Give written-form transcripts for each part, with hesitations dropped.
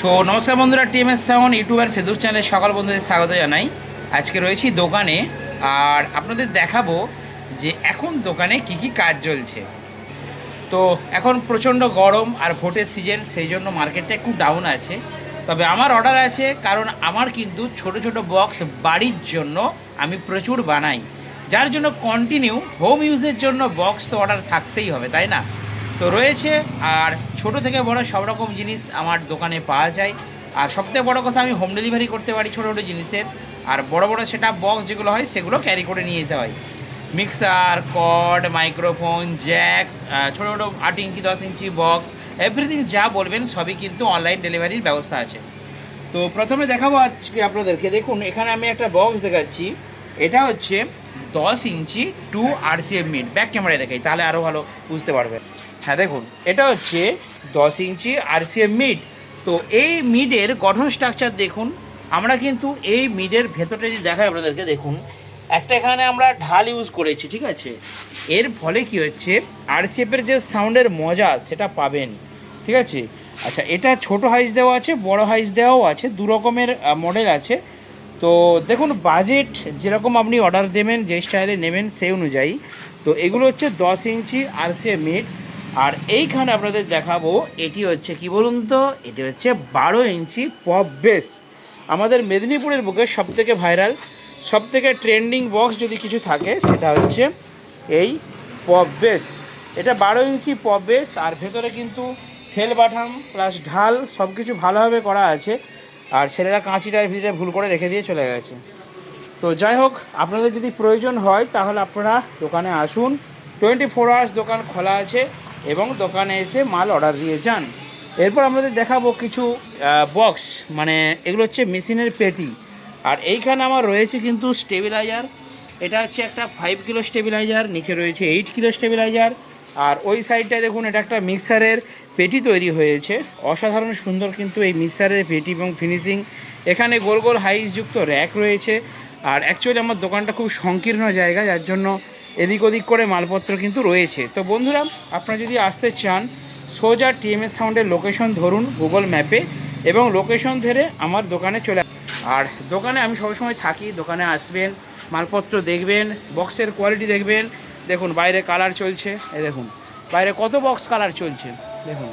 নমস্কার বন্ধুরা, TMS sound YouTube আর Facebook চ্যানেলে সকল বন্ধুদের স্বাগত জানাই। আজকে রয়েছি দোকানে আর আপনাদের দেখাবো যে এখন দোকানে কি কি কাজ চলছে। তো এখন প্রচণ্ড গরম আর ভোটের সিজন, সেই জন্য মার্কেটটা একটু ডাউন আছে। তবে আমার অর্ডার আছে, কারণ আমার কিন্তু ছোট ছোট বক্স বাড়ির জন্য আমি প্রচুর বানাই, যার জন্য কন্টিনিউ হোম ইউজের জন্য বক্স তো অর্ডার থাকতেই হবে, তাই না? তো রয়েছে, আর ছোট থেকে বড় সব রকম জিনিস আমার দোকানে পাওয়া যায়। আর সবথেকে বড় কথা, আমি হোম ডেলিভারি করতে পারি ছোটো ছোটো জিনিসের। আর বড় বড় সেট আপ বক্স যেগুলো হয় সেগুলো ক্যারি করে নিয়ে যেতে হয়। মিক্সার, কর্ড, মাইক্রোফোন, জ্যাক, ছোটো ছোটো 8 ইঞ্চি 10 ইঞ্চি বক্স, এভরিথিং যা বলবেন সবই কিন্তু অনলাইন ডেলিভারির ব্যবস্থা আছে। তো প্রথমে দেখাবো আজকে আপনাদেরকে, দেখুন এখানে আমি একটা বক্স দেখাচ্ছি। এটা হচ্ছে 10 ইঞ্চি 2 RCA মিড। ব্যাক ক্যামেরায় দেখাই, তাহলে আরও ভালো বুঝতে পারবেন। হ্যাঁ দেখুন, এটা হচ্ছে 10 ইঞ্চি RCA মিড। তো এই মিডের গঠন স্ট্রাকচার দেখুন। আমরা কিন্তু এই মিডের ভেতরটা যদি দেখাই আপনাদেরকে, দেখুন একটা এখানে আমরা ঢাল ইউজ করেছি, ঠিক আছে? এর ফলে কি হচ্ছে, RCA-এর যে সাউন্ডের মজা সেটা পাবেন, ঠিক আছে? আচ্ছা, এটা ছোট হাইস দেওয়া আছে, বড় হাইস দেওয়াও আছে, দু রকমের মডেল আছে। তো দেখুন, বাজেট যেরকম আপনি অর্ডার দেবেন, যে স্টাইলে নেবেন সেই অনুযায়ী। তো এগুলো হচ্ছে 10 ইঞ্চি RCA মিড। আর এইখানে আপনাদের দেখাবো, এটি হচ্ছে কি বলুন তো, এটি হচ্ছে 12 ইঞ্চি পপ বেস। আমাদের মেদিনীপুরের বুকে সবথেকে ভাইরাল, সবথেকে ট্রেন্ডিং বক্স যদি কিছু থাকে সেটা হচ্ছে এই পপ বেস। এটা 12 ইঞ্চি পপ বেস, আর ভেতরে কিন্তু ফেল বাটাম প্লাস ঢাল সব কিছু ভালোভাবে করা আছে। আর ছেলেরা কাঁচিটার ভিতরে ভুল করে রেখে দিয়ে চলে গেছে। তো যাই হোক, আপনাদের যদি প্রয়োজন হয় তাহলে আপনারা দোকানে আসুন। 24 আওয়ার্স দোকান খোলা আছে, এবং দোকানে এসে মাল অর্ডার দিয়ে যান। এরপর আমাদের দেখাবো কিছু বক্স, মানে এগুলো হচ্ছে মেশিনের পেটি। আর এইখানে আমার রয়েছে কিন্তু স্টেবিলাইজার। এটা হচ্ছে একটা 5 কিলো স্টেবিলাইজার, নিচে রয়েছে 8 কিলো স্টেবিলাইজার। আর ওই সাইডটায় দেখুন, এটা একটা মিক্সারের পেটি তৈরি হয়েছে। অসাধারণ সুন্দর কিন্তু এই মিক্সারের পেটি এবং ফিনিশিং। এখানে গোল গোল হাইসযুক্ত র্যাক রয়েছে। আর অ্যাকচুয়ালি আমার দোকানটা খুব সংকীর্ণ জায়গা, যার জন্য এদিক ওদিক করে মালপত্র কিন্তু রয়েছে। তো বন্ধুরা, আপনারা যদি আসতে চান, সোজা টিএমএস সাউন্ডের লোকেশন ধরুন গুগল ম্যাপে, এবং লোকেশন ধরে আমার দোকানে চলে। আর দোকানে আমি সবসময় থাকি, দোকানে আসবেন, মালপত্র দেখবেন, বক্সের কোয়ালিটি দেখবেন। দেখুন বাইরে কালার চলছে, এই দেখুন বাইরে কত বক্স কালার চলছে, দেখুন।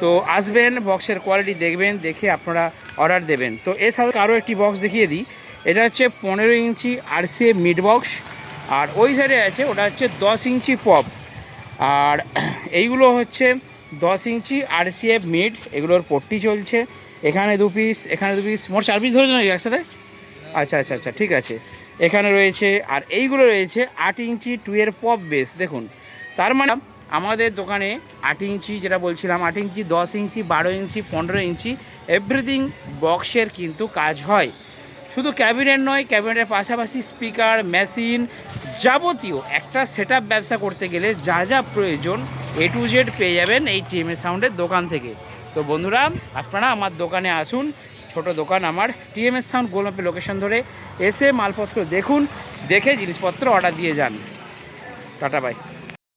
তো আসবেন, বক্সের কোয়ালিটি দেখবেন, দেখে আপনারা অর্ডার দেবেন। তো এর সাথে আরও একটি বক্স দেখিয়ে দিই। এটা হচ্ছে 15 ইঞ্চি RCA মিড বক্স। আর ওই সাইডে আছে, ওটা হচ্ছে 10 ইঞ্চি পপ। আর এইগুলো হচ্ছে 10 ইঞ্চি RCA মিড, এগুলোর পট্টি চলছে। এখানে 2 পিস, এখানে 2 পিস, মোট 4 পিস ধরেছে নাকি একসাথে? আচ্ছা আচ্ছা আচ্ছা, ঠিক আছে। এখানে রয়েছে, আর এইগুলো রয়েছে 8 ইঞ্চি 2 এর পপ বেস। দেখুন, তার মানে আমাদের দোকানে 8 ইঞ্চি, যেটা বলছিলাম 8 ইঞ্চি, 10 ইঞ্চি, 12 ইঞ্চি, 15 ইঞ্চি এভরিথিং বক্সের কিন্তু কাজ হয়। শুধু ক্যাবিনেট নয়, ক্যাবিনেটের পাশাপাশি স্পিকার, মেশিন, যাবতীয় একটা সেটআপ ব্যবসা করতে গেলে যা যা প্রয়োজন A to Z পেয়ে যাবেন এই টিএমএস সাউন্ডের দোকান থেকে। তো বন্ধুরা, আপনারা আমার দোকানে আসুন। ছোট দোকান আমার, টিএমএস সাউন্ড গুগল ম্যাপে লোকেশন ধরে এসে মালপত্র দেখুন, দেখে জিনিসপত্র অর্ডার দিয়ে যান। Tata bye.